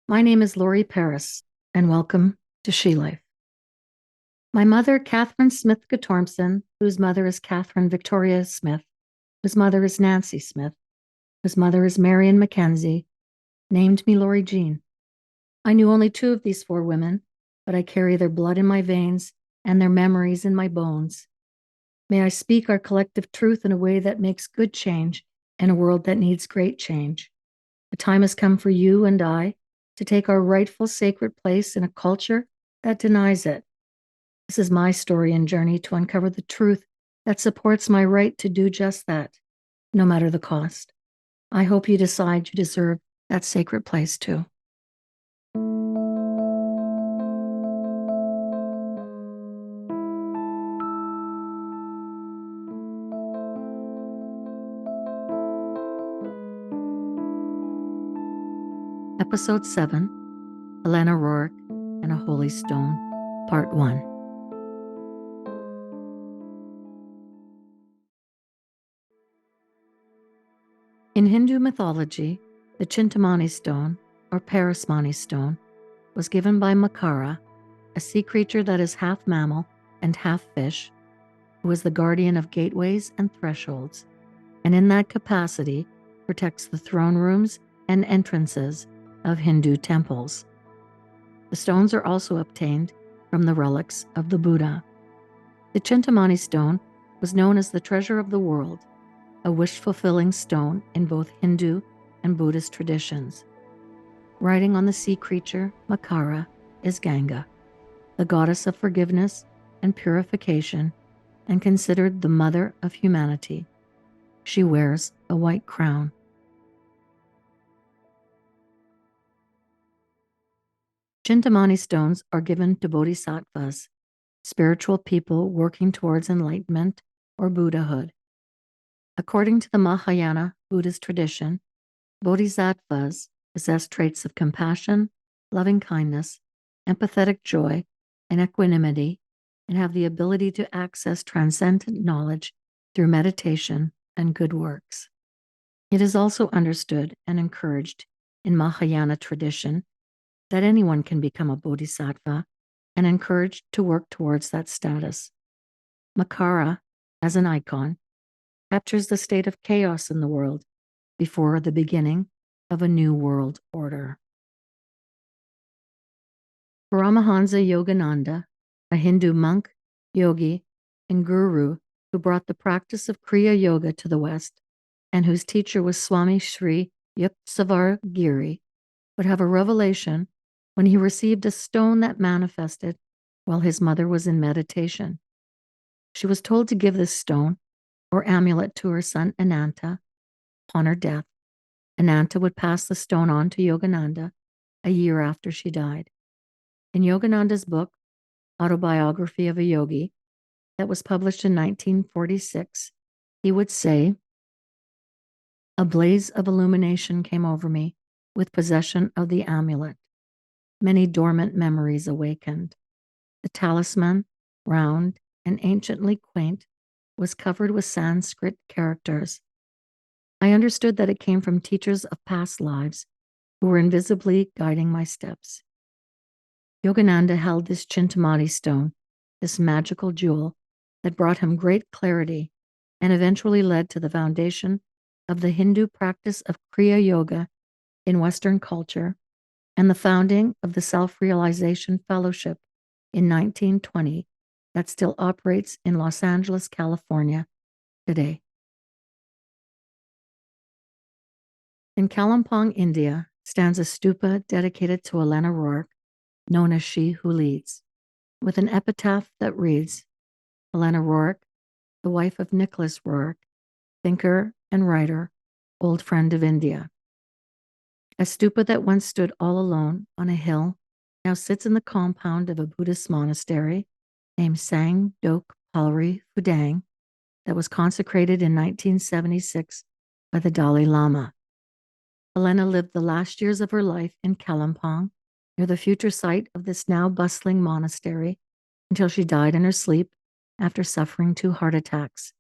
My name is Laurie Paris, and welcome to She Life. My mother, Catherine Smith Gatormson, whose mother is Catherine Victoria Smith, whose mother is Nancy Smith, whose mother is Marion Mackenzie, named me Laurie Jean. I knew only two of these four women, but I carry their blood in my veins and their memories in my bones. May I speak our collective truth in a way that makes good change in a world that needs great change. The time has come for you and I to take our rightful sacred place in a culture that denies it. This is my story and journey to uncover the truth that supports my right to do just that, no matter the cost. I hope you decide you deserve that sacred place too. Episode 7, Helena Roerich and a Holy Stone, Part 1. In Hindu mythology, the Chintamani stone, or Parasmani stone, was given by Makara, a sea creature that is half mammal and half fish, who is the guardian of gateways and thresholds, and in that capacity protects the throne rooms and entrances of Hindu temples. The stones are also obtained from the relics of the Buddha. The Chintamani stone was known as the treasure of the world, a wish-fulfilling stone in both Hindu and Buddhist traditions. Riding on the sea creature, Makara, is Ganga, the goddess of forgiveness and purification, and considered the mother of humanity. She wears a white crown. Chintamani stones are given to bodhisattvas, spiritual people working towards enlightenment or Buddhahood. According to the Mahayana Buddhist tradition, bodhisattvas possess traits of compassion, loving kindness, empathetic joy, and equanimity, and have the ability to access transcendent knowledge through meditation and good works. It is also understood and encouraged in Mahayana tradition that anyone can become a bodhisattva and encouraged to work towards that status. Makara, as an icon, captures the state of chaos in the world before the beginning of a new world order. Paramahansa Yogananda, a Hindu monk, yogi, and guru who brought the practice of Kriya Yoga to the West, and whose teacher was Swami Sri Yukteswar Giri, would have a revelation when he received a stone that manifested while his mother was in meditation. She was told to give this stone or amulet to her son Ananta. Upon her death, Ananta would pass the stone on to Yogananda a year after she died. In Yogananda's book, Autobiography of a Yogi, that was published in 1946, he would say, "A blaze of illumination came over me with possession of the amulet. Many dormant memories awakened. The talisman, round and anciently quaint, was covered with Sanskrit characters. I understood that it came from teachers of past lives who were invisibly guiding my steps." Yogananda held this Chintamani stone, this magical jewel that brought him great clarity and eventually led to the foundation of the Hindu practice of Kriya Yoga in Western culture and the founding of the Self-Realization Fellowship in 1920 that still operates in Los Angeles, California today. In Kalimpong, India, stands a stupa dedicated to Helena Roerich, known as She Who Leads, with an epitaph that reads, "Helena Roerich, the wife of Nicholas Roerich, thinker and writer, old friend of India." A stupa that once stood all alone on a hill now sits in the compound of a Buddhist monastery named Sang Dok Palri Phudang that was consecrated in 1976 by the Dalai Lama. Helena lived the last years of her life in Kalimpong, near the future site of this now bustling monastery, until she died in her sleep after suffering 2 heart attacks.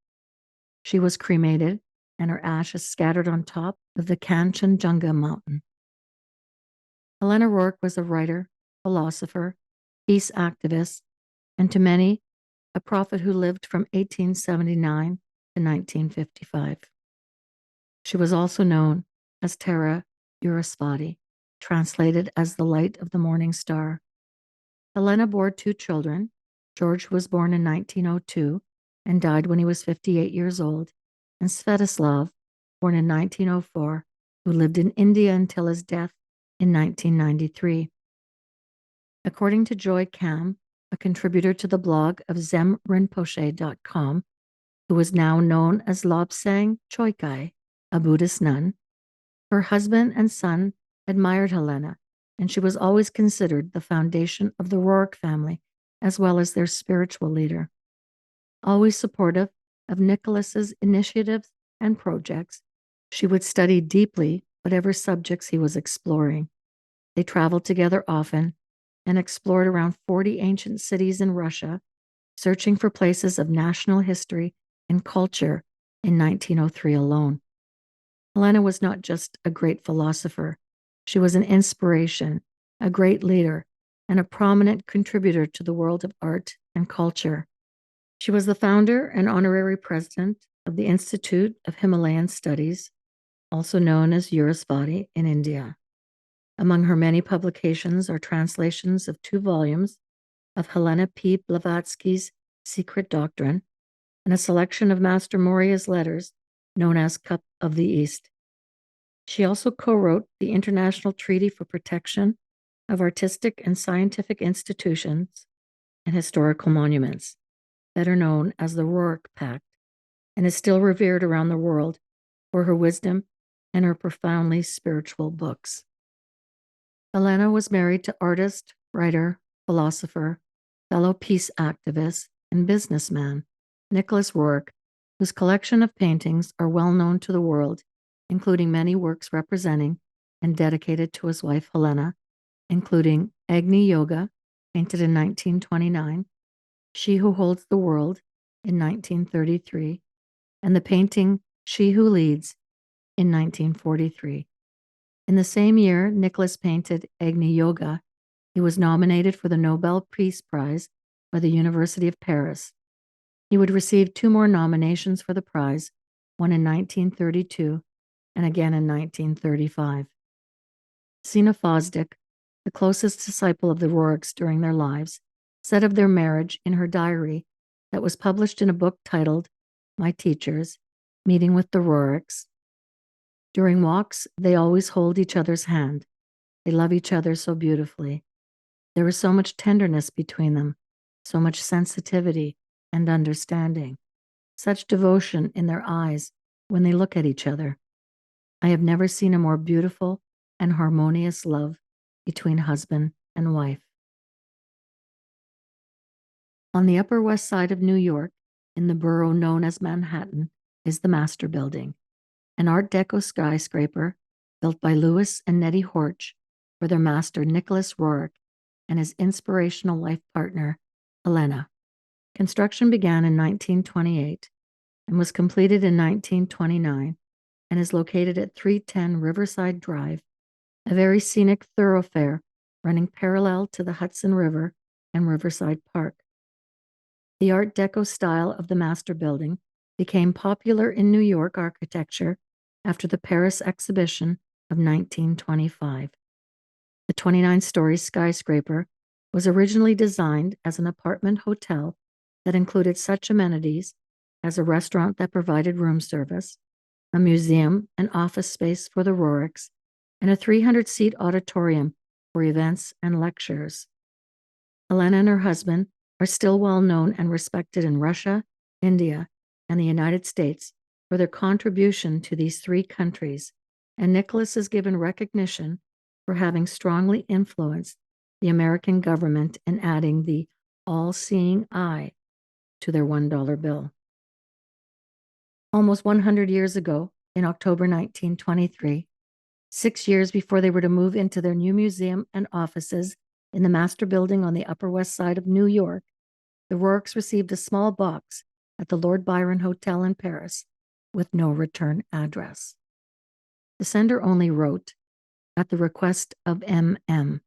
She was cremated, and her ashes scattered on top of the Kanchenjunga mountain. Helena Roerich was a writer, philosopher, peace activist, and to many, a prophet who lived from 1879 to 1955. She was also known as Terra Eurosphati, translated as the light of the morning star. Helena bore two children. George was born in 1902 and died when he was 58 years old, and Svetoslav, born in 1904, who lived in India until his death in 1993. According to Joy Kam, a contributor to the blog of zemrinpoche.com, who is now known as Lobsang Choikai, a Buddhist nun, her husband and son admired Helena, and she was always considered the foundation of the Roerich family, as well as their spiritual leader. Always supportive of Nicholas's initiatives and projects, she would study deeply whatever subjects he was exploring. They traveled together often and explored around 40 ancient cities in Russia, searching for places of national history and culture in 1903 alone. Helena was not just a great philosopher, she was an inspiration, a great leader, and a prominent contributor to the world of art and culture. She was the founder and honorary president of the Institute of Himalayan Studies, also known as Urasvati in India. Among her many publications are translations of 2 volumes of Helena P. Blavatsky's Secret Doctrine and a selection of Master Morya's letters known as Cup of the East. She also co-wrote the International Treaty for Protection of Artistic and Scientific Institutions and Historical Monuments, better known as the Roerich Pact, and is still revered around the world for her wisdom and her profoundly spiritual books. Helena was married to artist, writer, philosopher, fellow peace activist, and businessman Nicholas Roerich, whose collection of paintings are well known to the world, including many works representing and dedicated to his wife Helena, including Agni Yoga, painted in 1929, She Who Holds the World in 1933, and the painting She Who Leads in 1943. In the same year Nicholas painted Agni Yoga, he was nominated for the Nobel Peace Prize by the University of Paris. He would receive 2 more nominations for the prize, one in 1932 and again in 1935. Sina Fosdick, the closest disciple of the Roerichs during their lives, said of their marriage in her diary that was published in a book titled My Teachers, Meeting with the Roerichs. During walks, they always hold each other's hand. They love each other so beautifully. There is so much tenderness between them, so much sensitivity and understanding, such devotion in their eyes when they look at each other. I have never seen a more beautiful and harmonious love between husband and wife. On the Upper West Side of New York, in the borough known as Manhattan, is the Master Building, an Art Deco skyscraper built by Louis and Nettie Horch for their master Nicholas Roerich and his inspirational life partner, Helena. Construction began in 1928 and was completed in 1929 and is located at 310 Riverside Drive, a very scenic thoroughfare running parallel to the Hudson River and Riverside Park. The Art Deco style of the Master Building became popular in New York architecture after the Paris exhibition of 1925. The 29-story skyscraper was originally designed as an apartment hotel that included such amenities as a restaurant that provided room service, a museum and office space for the Roerichs, and a 300-seat auditorium for events and lectures. Helena and her husband are still well known and respected in Russia, India, and the United States for their contribution to these 3 countries, and Nicholas is given recognition for having strongly influenced the American government in adding the all-seeing eye to their $1 bill. Almost 100 years ago, in October 1923, 6 years before they were to move into their new museum and offices in the Master Building on the Upper West Side of New York, the Roerichs received a small box at the Lord Byron Hotel in Paris with no return address. The sender only wrote, at the request of MM.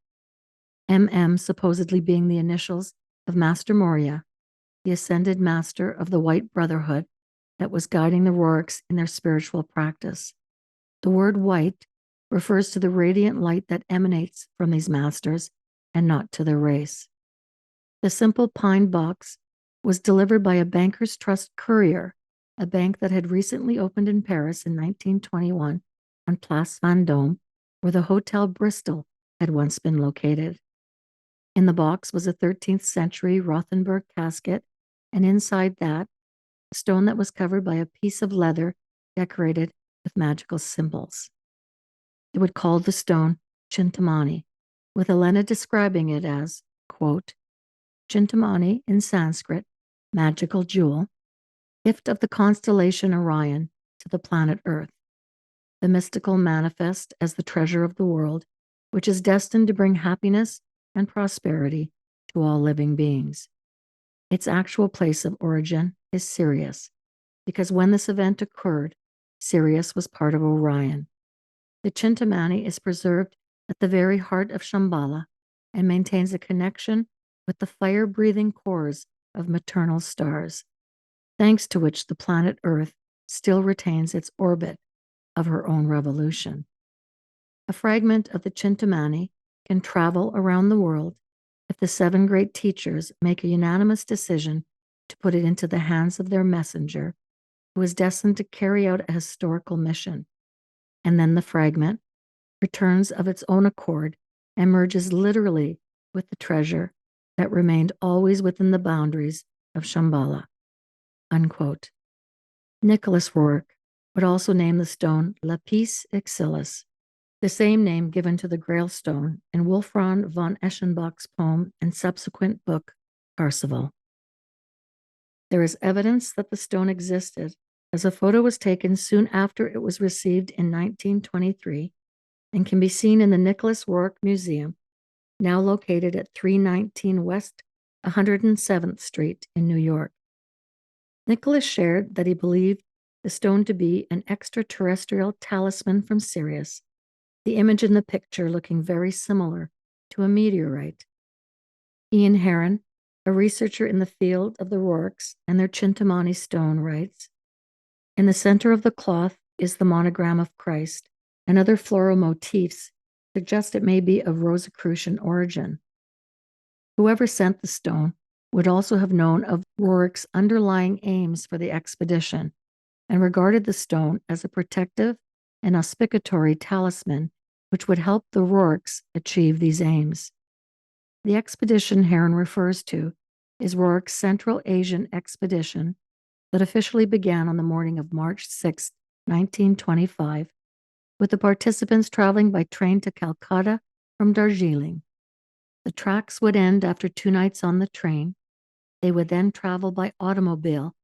MM supposedly being the initials of Master Morya, the ascended master of the White Brotherhood that was guiding the Roerichs in their spiritual practice. The word white refers to the radiant light that emanates from these masters and not to their race. The simple pine box was delivered by a Bankers Trust courier, a bank that had recently opened in Paris in 1921 on Place Vendôme, where the Hotel Bristol had once been located. In the box was a 13th century Rothenburg casket, and inside that, a stone that was covered by a piece of leather decorated with magical symbols. They would call the stone Chintamani, with Helena describing it as, quote, Chintamani in Sanskrit, magical jewel, gift of the constellation Orion to the planet Earth, the mystical manifest as the treasure of the world, which is destined to bring happiness and prosperity to all living beings. Its actual place of origin is Sirius, because when this event occurred, Sirius was part of Orion. The Chintamani is preserved at the very heart of Shambhala and maintains a connection with the fire-breathing cores of maternal stars, thanks to which the planet Earth still retains its orbit of her own revolution. A fragment of the Chintamani can travel around the world if the 7 great teachers make a unanimous decision to put it into the hands of their messenger, who is destined to carry out a historical mission. And then the fragment returns of its own accord and merges literally with the treasure that remained always within the boundaries of Shambhala. Unquote. Nicholas Roerich would also name the stone Lapis Exilis, the same name given to the Grail stone in Wolfram von Eschenbach's poem and subsequent book, Parzival. There is evidence that the stone existed, as a photo was taken soon after it was received in 1923 and can be seen in the Nicholas Roerich Museum, now located at 319 West 107th Street in New York. Nicholas shared that he believed the stone to be an extraterrestrial talisman from Sirius, the image in the picture looking very similar to a meteorite. Ian Heron, a researcher in the field of the Roerichs and their Chintamani stone, writes, in the center of the cloth is the monogram of Christ, and other floral motifs suggest it may be of Rosicrucian origin. Whoever sent the stone would also have known of Roerich's underlying aims for the expedition and regarded the stone as a protective and auspicatory talisman which would help the Roerichs achieve these aims. The expedition Heron refers to is Roerich's Central Asian expedition that officially began on the morning of March 6, 1925, with the participants traveling by train to Calcutta from Darjeeling. The tracks would end after 2 nights on the train. They would then travel by automobile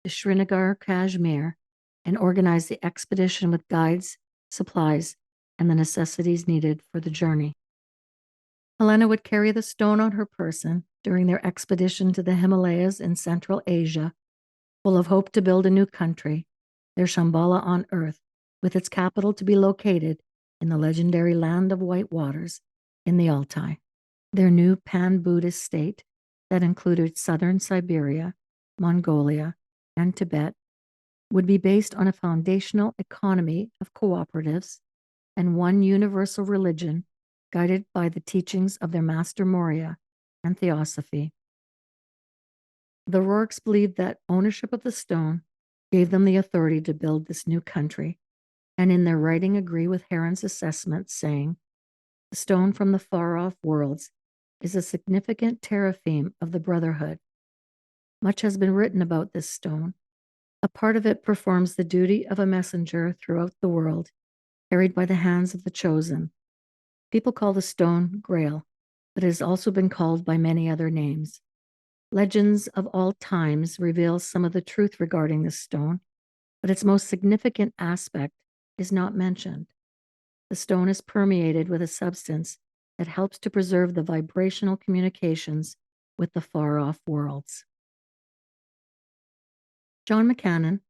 to Srinagar, Kashmir, and organize the expedition with guides, supplies, and the necessities needed for the journey. Helena would carry the stone on her person during their expedition to the Himalayas in Central Asia, full of hope to build a new country, their Shambhala on earth, with its capital to be located in the legendary land of white waters in the Altai. Their new pan-Buddhist state that included southern Siberia, Mongolia, and Tibet would be based on a foundational economy of cooperatives and one universal religion guided by the teachings of their Master Morya and Theosophy. The Roerichs believed that ownership of the stone gave them the authority to build this new country, and in their writing agree with Heron's assessment, saying, the stone from the far-off worlds is a significant teraphim of the Brotherhood. Much has been written about this stone. A part of it performs the duty of a messenger throughout the world, carried by the hands of the chosen. People call the stone Grail, but it has also been called by many other names. Legends of all times reveal some of the truth regarding this stone, but its most significant aspect is not mentioned. The stone is permeated with a substance that helps to preserve the vibrational communications with the far-off worlds. John McCannon,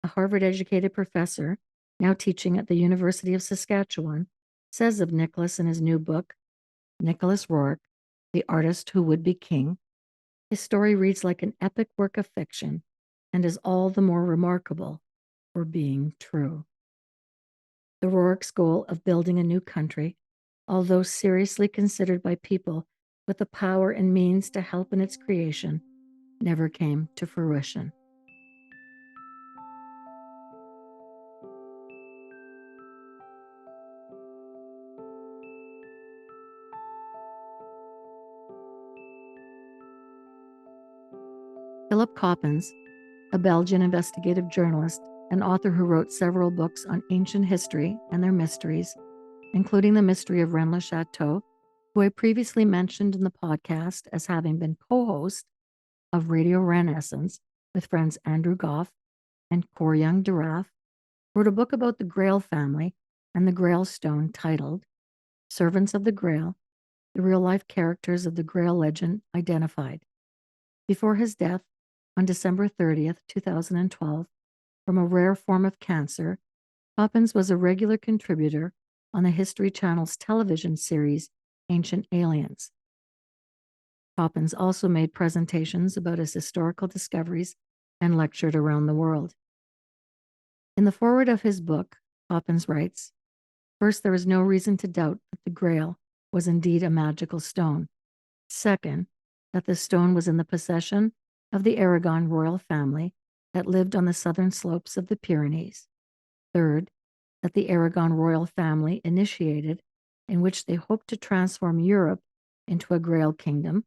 a Harvard-educated professor, now teaching at the University of Saskatchewan, says of Nicholas in his new book, Nicholas Roerich, The Artist Who Would Be King, his story reads like an epic work of fiction and is all the more remarkable for being true. The Roerich's goal of building a new country, although seriously considered by people with the power and means to help in its creation, never came to fruition. Philip Coppens, a Belgian investigative journalist and author who wrote several books on ancient history and their mysteries, including The Mystery of Rennes-le-chateu, who I previously mentioned in the podcast as having been co-host of Radio Renaissance with friends Andrew Goff and Corian Duraf, wrote a book about the Grail family and the Grail stone titled Servants of the Grail, the real-life characters of the Grail legend identified. Before his death, on December 30th, 2012, from a rare form of cancer, Coppens was a regular contributor on the History Channel's television series Ancient Aliens. Coppens also made presentations about his historical discoveries and lectured around the world. In the foreword of his book, Coppens writes, "First, there is no reason to doubt that the Grail was indeed a magical stone. Second, that the stone was in the possession of the Aragon royal family that lived on the southern slopes of the Pyrenees. Third, that the Aragon royal family initiated, in which they hoped to transform Europe into a Grail kingdom,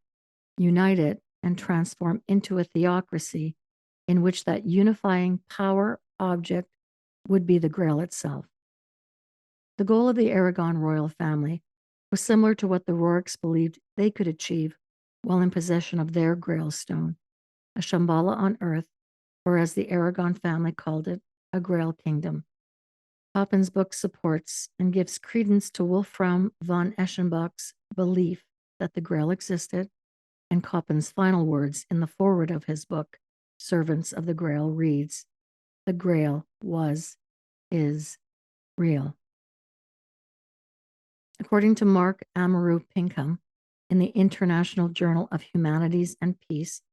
unite it, and transform into a theocracy in which that unifying power object would be the Grail itself. The goal of the Aragon royal family was similar to what the Roerichs believed they could achieve while in possession of their Grail stone, a Shambhala on earth, or as the Aragon family called it, a Grail kingdom." Coppens' book supports and gives credence to Wolfram von Eschenbach's belief that the Grail existed, and Coppens' final words in the foreword of his book, Servants of the Grail, reads, "The Grail is real." According to Mark Amaru Pinkham, in the International Journal of Humanities and Peace,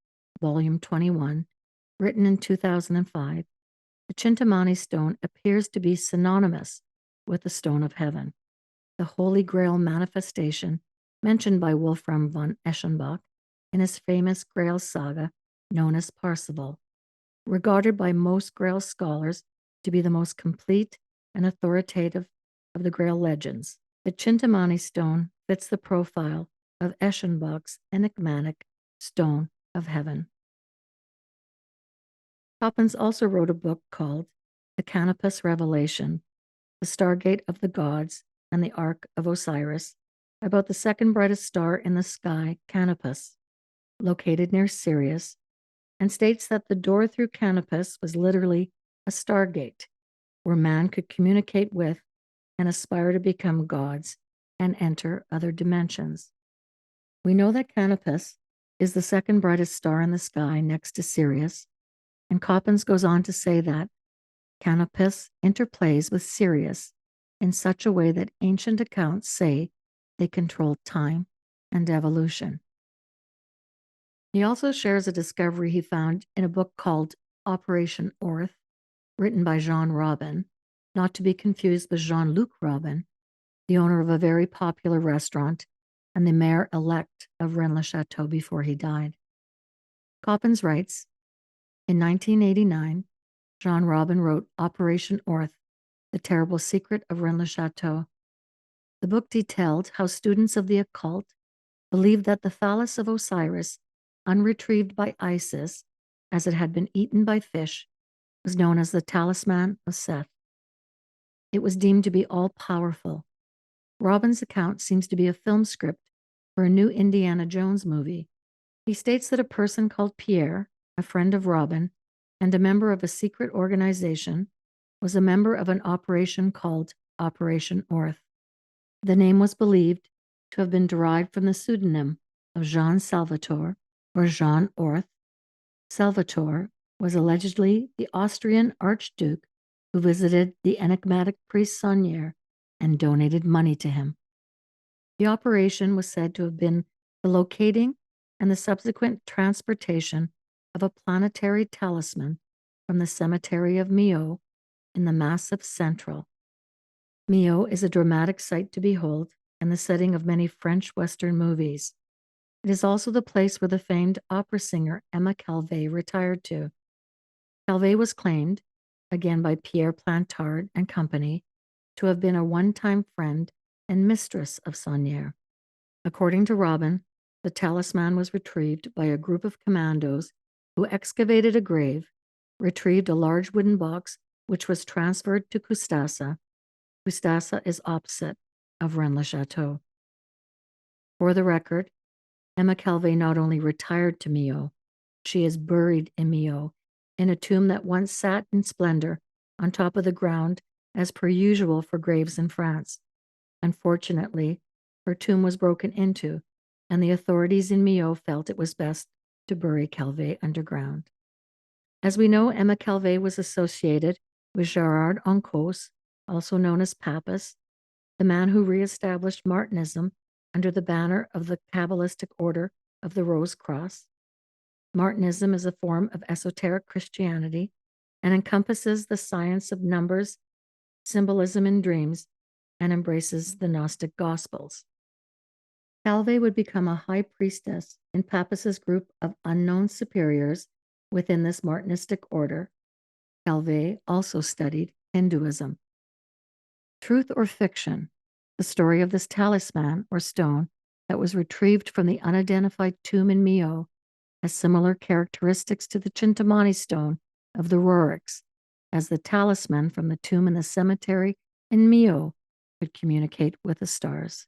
Volume 21, written in 2005, the Chintamani stone appears to be synonymous with the Stone of Heaven, the Holy Grail manifestation mentioned by Wolfram von Eschenbach in his famous Grail saga known as Parzival, regarded by most Grail scholars to be the most complete and authoritative of the Grail legends. The Chintamani stone fits the profile of Eschenbach's enigmatic Stone of Heaven. Coppens also wrote a book called The Canopus Revelation, the Stargate of the Gods and the Ark of Osiris, about the second brightest star in the sky, Canopus, located near Sirius, and states that the door through Canopus was literally a stargate where man could communicate with and aspire to become gods and enter other dimensions. We know that Canopus is the second brightest star in the sky next to Sirius, and Coppens goes on to say that Canopus interplays with Sirius in such a way that ancient accounts say they control time and evolution. He also shares a discovery he found in a book called Operation Orth, written by Jean Robin, not to be confused with Jean-Luc Robin, the owner of a very popular restaurant and the mayor-elect of Rennes-le-chateu before he died. Coppens writes, in 1989, Jean Robin wrote Operation Orth, The Terrible Secret of Rennes-le-chateu. The book detailed how students of the occult believed that the phallus of Osiris, unretrieved by Isis, as it had been eaten by fish, was known as the talisman of Seth. It was deemed to be all-powerful. Robin's account seems to be a film script for a new Indiana Jones movie. He states that a person called Pierre, a friend of Robin, and a member of a secret organization, was a member of an operation called Operation Orth. The name was believed to have been derived from the pseudonym of Jean Salvatore, or Jean Orth. Salvatore was allegedly the Austrian archduke who visited the enigmatic priest Saunier and donated money to him. The operation was said to have been the locating and the subsequent transportation of a planetary talisman from the cemetery of Millau in the Massif Central. Millau is a dramatic sight to behold and the setting of many French Western movies. It is also the place where the famed opera singer Emma Calvé retired to. Calvé was claimed, again by Pierre Plantard and company, to have been a one-time friend and mistress of Saunière. According to Robin, the talisman was retrieved by a group of commandos who excavated a grave, retrieved a large wooden box, which was transferred to Custassa. Custassa is opposite of Rennes-le-chateu. For the record, Emma Calvé not only retired to Millau, she is buried in Millau in a tomb that once sat in splendor on top of the ground as per usual for graves in France. Unfortunately, her tomb was broken into, and the authorities in Millau felt it was best to bury Calvé underground. As we know, Emma Calvé was associated with Gerard Encausse, also known as Papus, the man who reestablished Martinism under the banner of the Kabbalistic Order of the Rose Cross. Martinism is a form of esoteric Christianity and encompasses the science of numbers, symbolism, and dreams, and embraces the Gnostic Gospels. Calvé would become a high priestess in Papus's group of unknown superiors within this Martinistic order. Calvé also studied Hinduism. Truth or fiction, the story of this talisman or stone that was retrieved from the unidentified tomb in Millau has similar characteristics to the Chintamani stone of the Roerichs, as the talisman from the tomb in the cemetery in Millau could communicate with the stars.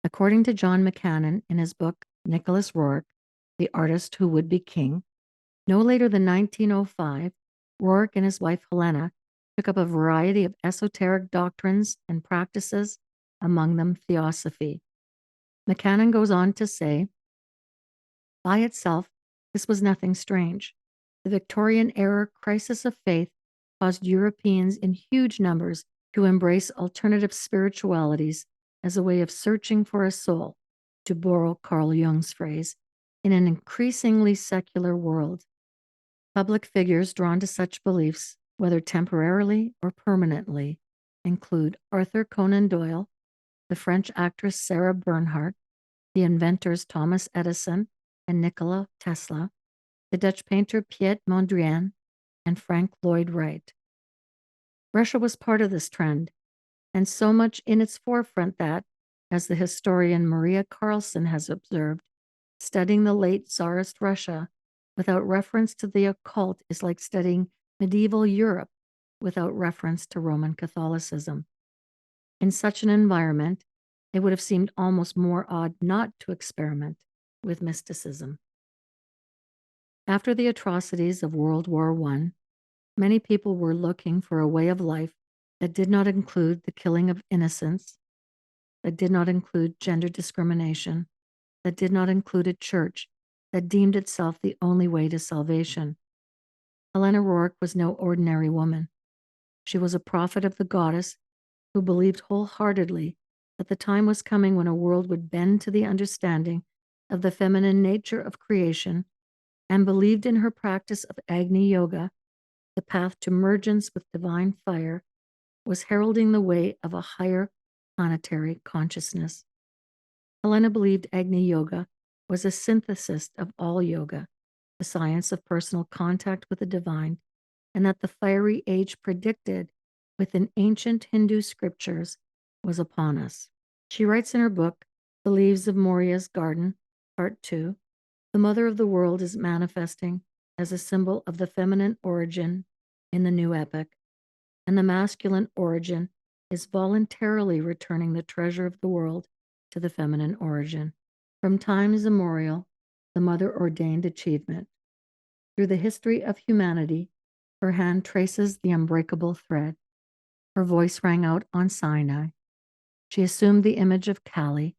According to John Buchanan in his book Nicholas Roerich, The Artist Who Would Be King, no later than 1905, Roerich and his wife Helena took up a variety of esoteric doctrines and practices, among them theosophy. Buchanan goes on to say, by itself, this was nothing strange. The Victorian era crisis of faith caused Europeans in huge numbers to embrace alternative spiritualities as a way of searching for a soul, to borrow Carl Jung's phrase, in an increasingly secular world. Public figures drawn to such beliefs, whether temporarily or permanently, include Arthur Conan Doyle, the French actress Sarah Bernhardt, the inventors Thomas Edison and Nikola Tesla, the Dutch painter Piet Mondrian, and Frank Lloyd Wright. Russia was part of this trend, and so much in its forefront that, as the historian Maria Carlson has observed, studying the late Tsarist Russia without reference to the occult is like studying medieval Europe without reference to Roman Catholicism. In such an environment, it would have seemed almost more odd not to experiment with mysticism. After the atrocities of World War I, many people were looking for a way of life that did not include the killing of innocents, that did not include gender discrimination, that did not include a church that deemed itself the only way to salvation. Helena Roerich was no ordinary woman. She was a prophet of the goddess who believed wholeheartedly that the time was coming when a world would bend to the understanding of the feminine nature of creation, and believed in her practice of Agni Yoga, the path to mergence with divine fire, was heralding the way of a higher planetary consciousness. Helena believed Agni Yoga was a synthesis of all yoga, the science of personal contact with the divine, and that the fiery age predicted within ancient Hindu scriptures was upon us. She writes in her book, The Leaves of Morya's Garden, Part 2, the mother of the world is manifesting as a symbol of the feminine origin in the new epoch, and the masculine origin is voluntarily returning the treasure of the world to the feminine origin. From times immemorial, the mother ordained achievement. Through the history of humanity, her hand traces the unbreakable thread. Her voice rang out on Sinai. She assumed the image of Kali,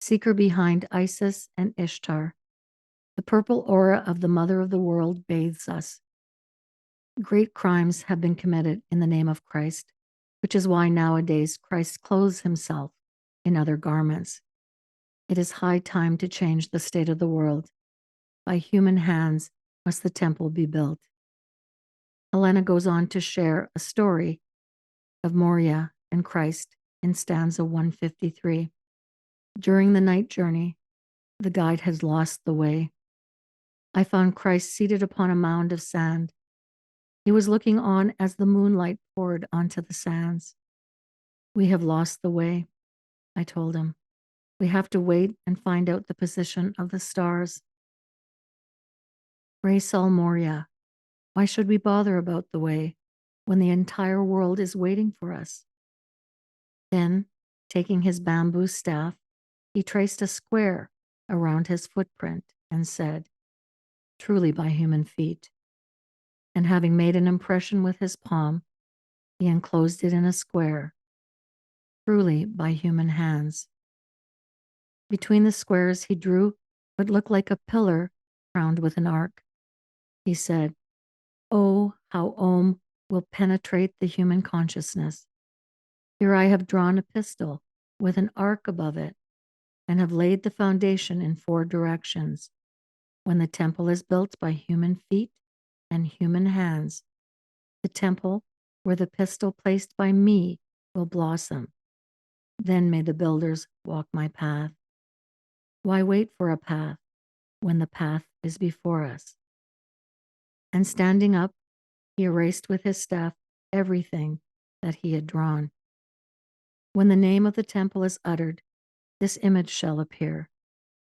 seeker behind Isis and Ishtar. The purple aura of the mother of the world bathes us. Great crimes have been committed in the name of Christ, which is why nowadays Christ clothes himself in other garments. It is high time to change the state of the world. By human hands must the temple be built. Helena goes on to share a story of Morya and Christ in stanza 153. During the night journey, the guide has lost the way. I found Christ seated upon a mound of sand. He was looking on as the moonlight poured onto the sands. We have lost the way, I told him. We have to wait and find out the position of the stars. Ray-Sol Morya, why should we bother about the way when the entire world is waiting for us? Then, taking his bamboo staff, he traced a square around his footprint and said, "Truly by human feet." And having made an impression with his palm, he enclosed it in a square, "Truly by human hands." Between the squares he drew what looked like a pillar crowned with an arc. He said, "Oh, how Om will penetrate the human consciousness. Here I have drawn a pistil with an arc above it and have laid the foundation in 4 directions. When the temple is built by human feet and human hands, the temple where the pistil placed by me will blossom. Then may the builders walk my path. Why wait for a path when the path is before us?" And standing up, he erased with his staff everything that he had drawn. When the name of the temple is uttered, this image shall appear.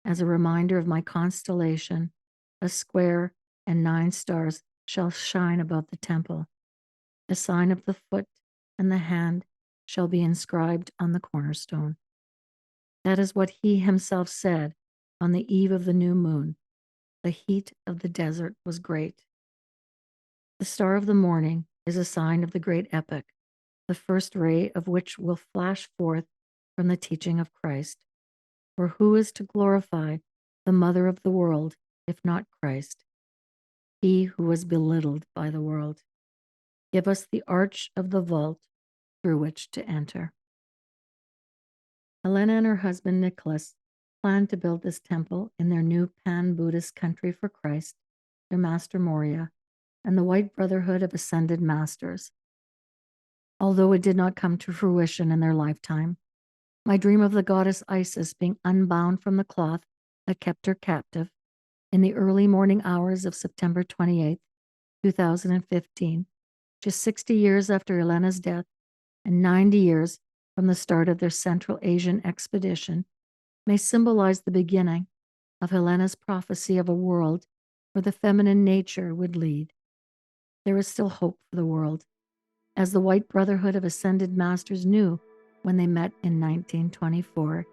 As a reminder of my constellation, a square and 9 stars shall shine above the temple. The sign of the foot and the hand shall be inscribed on the cornerstone. That is what he himself said on the eve of the new moon. The heat of the desert was great. The star of the morning is a sign of the great epoch, the first ray of which will flash forth from the teaching of Christ. For who is to glorify the mother of the world, if not Christ, he who was belittled by the world? Give us the arch of the vault through which to enter. Helena and her husband Nicholas planned to build this temple in their new pan-Buddhist country for Christ, their Master Morya, and the White Brotherhood of Ascended Masters. Although it did not come to fruition in their lifetime, my dream of the goddess Isis being unbound from the cloth that kept her captive in the early morning hours of September 28, 2015, just 60 years after Helena's death and 90 years from the start of their Central Asian expedition, may symbolize the beginning of Helena's prophecy of a world where the feminine nature would lead. There is still hope for the world, as the White Brotherhood of Ascended Masters knew when they met in 1924,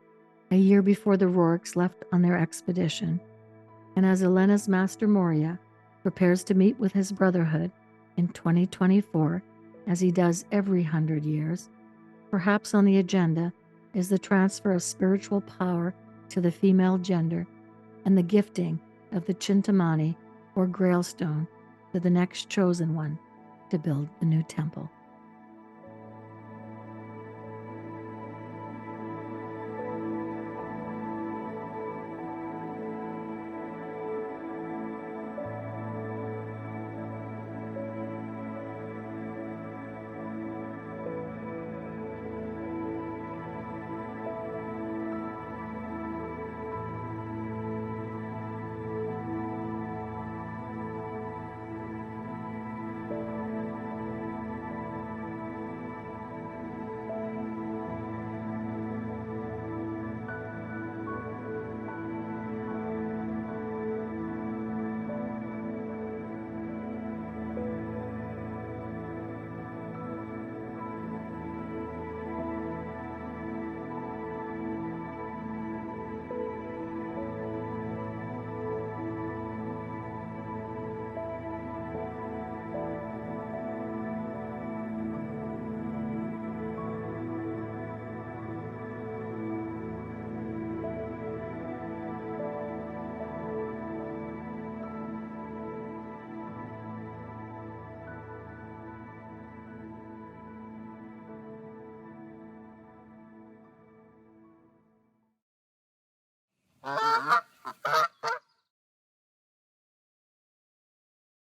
a year before the Roerichs left on their expedition. And as Helena's Master Morya prepares to meet with his brotherhood in 2024, as he does every 100 years, perhaps on the agenda is the transfer of spiritual power to the female gender and the gifting of the Chintamani, or Grail Stone, to the next chosen one to build the new temple.